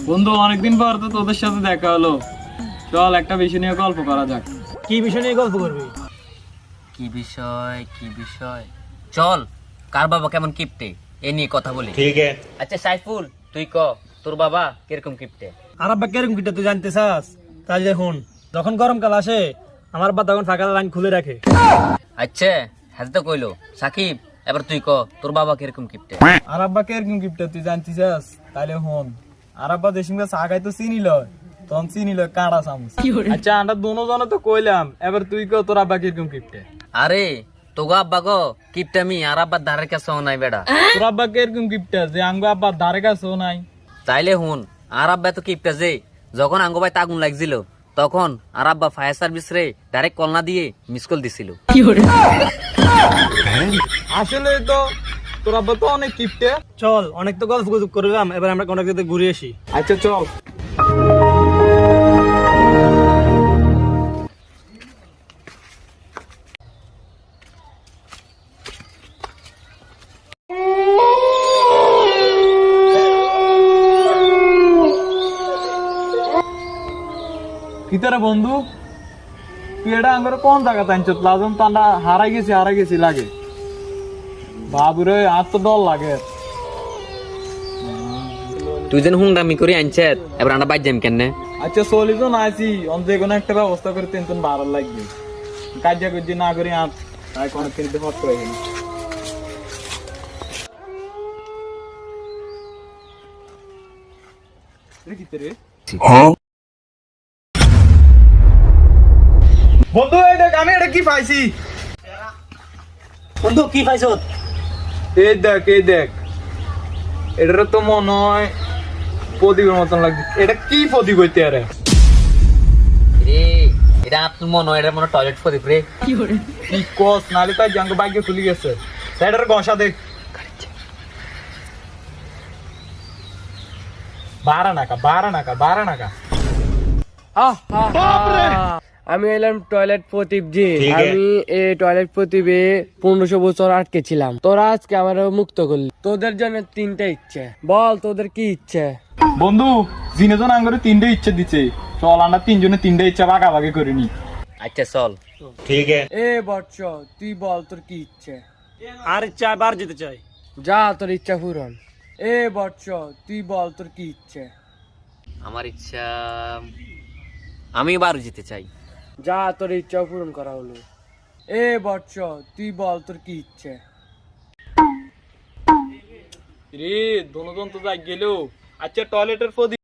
বন্ধু, অনেকদিন পর তো তোদের সাথে দেখা হলো। চল একটা বিষয় নিয়ে গল্প করা যাক। কি বিষয় নিয়ে গল্প করবি? কি বিষয়? চল, কার বাবা কেমন কিপটে এ নিয়ে কথা বলি। ठीक है। আচ্ছা সাইফুল, তুই ক তোর বাবা কিরকম কিপটে? আর আব্বা কেরকম কিটা তুই জানতে চাস? তাই দেখুন, যখন গরমকাল আসে আমার আব্বা তখন ফাঁকা লাইন খুলে রাখে। আচ্ছা, হাতে তো কইলো। সাকিব, এবার তুই ক তোর বাবা কিরকম কিপটে? আর আব্বা কিরকম গিফট তুই জানতে চাস? তাইলে হন, আর আব্বা যে সঙ্গে চা খাই তো চিনি লয়, তখন চিনি লয় কাঁড়া চামচ। আচ্ছা, আমরা দোনো জনে তো কইলাম, এবার তুই ক তোর আব্বা কিরকম গিফট। আরে তোগো আব্বা গো কিপটামি, আর আব্বার ধারের কাছেও নাই বেড়া। তোর আব্বা কিরকম গিফট যে আঙ্গ আব্বা ধারে কাছেও নাই? তাইলে হুন, আর আব্বা তো কিপটা যে যখন আঙ্গো ভাই আগুন লাগছিল তখন আর আব্বা ফায়ার সার্ভিস রে ডাইরেক্ট কল না দিয়ে মিস কল দিছিল। আসলে তো তোর আব্বা তো অনেক গিফটে। চল, অনেক তো গল্প গুজব করলাম, এবার আমরা কোন জায়গাতে ঘুরে আসি। আচ্ছা চল। কিতারে বন্ধু, তুই এটা আঙ্গরে কোন জায়গা টানছত? লাজন তো আমরা হারাই গেছি লাগে। বাবুরে আর তো ডর লাগে। তুই যেন হুংদামি করে আনছে, এবার আমরা বাইর যাম কেন? আচ্ছা চলি তো না আছি, যে কোনো একটা ব্যবস্থা করে টেনশন ভালো লাগবে। কাজা করছি না করি আর তাই কোনো কিনতে হট করে গেল। বন্ধু এই দেখ, আমি এটা কি পাইছি। বন্ধু কি পাইছ? এই দেখ এটার তো মনে হয় প্রদীপের মতন লাগছে। এটা কি প্রদীপ হইতে আরে? রে এটা আপনার মনে হয় এটা মনে টয়লেট প্রদীপ রে। কি কস? নালে তাই জাঙ্গ বাইকে খুলে গেছে। সাইডের গসা দেখ। 12 নাকা। আমি এলাম টয়লেট প্রদীপ জি। ঠিক আছে। আমি এই টয়লেট প্রদীপে 1500 বছর আটকে ছিলাম। তোরা আজকে আমার মুক্ত করলি। তোদের জন্য 3টা ইচ্ছে, বল তোদের কি ইচ্ছে? বন্ধু, জিনেজন আঙ্গরে 3টে ইচ্ছে দিচ্ছে। চল আমরা 3 জনে 3টে ইচ্ছা ভাগাভাগি করে নি। আচ্ছা চল। ठीक है। এ বৎস, তুই বল তোর কি ইচ্ছে? আর ইচ্ছা বার যেতে চাই। যা তোর ইচ্ছা পূরণ। এ বৎস, তুই বল তোর কি ইচ্ছে? আমার ইচ্ছা, আমি বারো যেতে চাই। যা তোর ইচ্ছা পূরণ করা হলো। এ বৎস, তুই বল তোর কি ইচ্ছে? রে দোনোজন তো যাই গেল। আচ্ছা টয়লেটের প্রদীপ